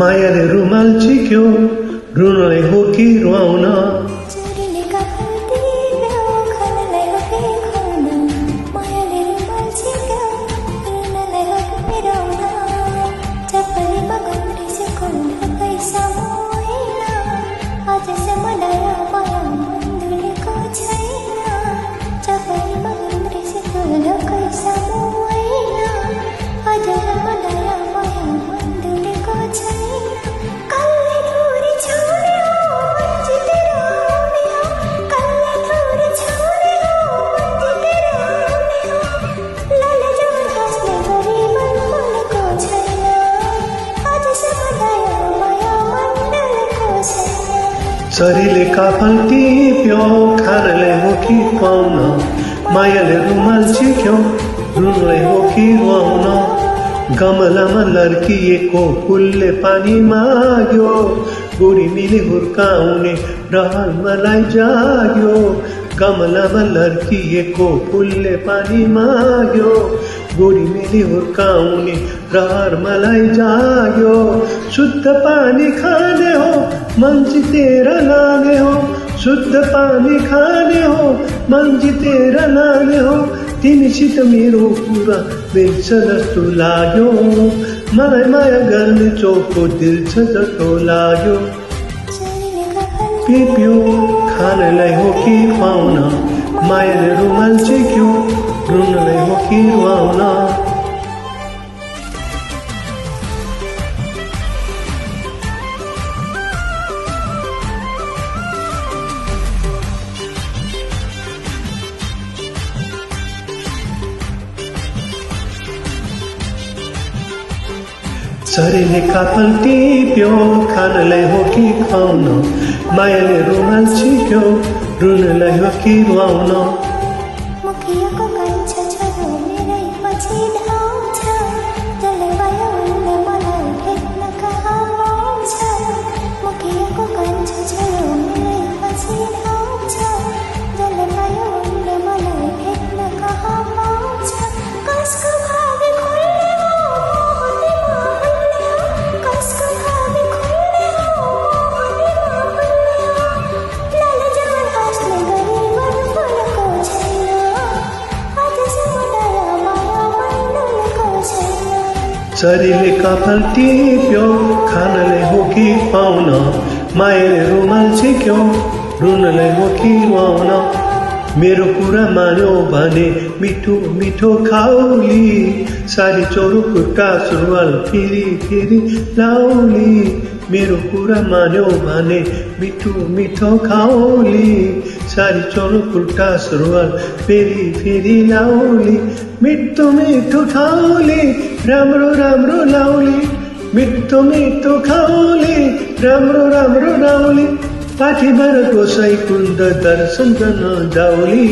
मायाले रुमाल चिक्यो रुनलाई हो कि रुवाउन शरीरले काफल टिप्यो खानलाई हो कि पाउन मायाले रुमाल चिक्यो रुनलाई हो कि रुवाउन गमलामा लर्किएको फुलले पानी माग्यो बुढी मिली हुर्काउने रहर मलाई जाग्यो गमलामा लर्किएको फुलले पानी माग्यो बुढी मिली हुर्काउने रहर मलाई जाग्यो शुद्ध पानी खाने हो मन जितेर लाने हो शुद्ध पानी खाने हो मन जितेर लाने हो तिमीसित मेरो कुरा मिल्छ जस्तो लाग्यो मलाई माया गर्ने चोखो दिल छ जस्तो लाग्यो पिप्यो खानलाई हो कि पाउन मायाले रुमाल चिक्यो रुनलाई हो कि रुवाउन शरीरले काफल टिप्यो खानलाई हो कि खुवाउन मायाले रुमाल चिक्यो रुनलाई हो कि रुवाउन शरीरले काफल टिप्यो खानलाई हो कि पाउन मायाले रुमाल चिक्यो रुनलाई हो कि रुवाउन मेरो कुरा मान्यो भने मिठो मिठो खाउली सारी चोरो कुर्ता सुरुवाल फेरि फेरि लाउली मेरो कुरा मान्यो भने मिठो मिठो खाउली सारी चोरो कुर्ता सुरुवाल फेरि फेरि लाउली मिठो मिठो खाउली राम्रो राम्रो लाउली मिठो मिठो खाउली राम्रो राम्रो लाउली पाठीबाट गोसाई कुण्ड दर्शन गर्न जाउली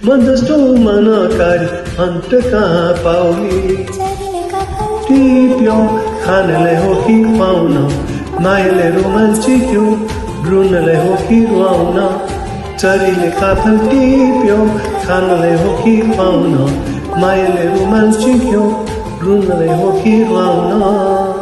मन जस्तो मनकारी अन्त कहाँ पाउली टिप्यो खानलाई हो कि पाउन मायाले रुमाल चिक्यो रुनलाई हो कि रुवाउन शरीरले काफल टिप्यो खानलाई हो कि पाउन मायाले रुमाल चिक्यो रुनलाई हो कि रुवाउन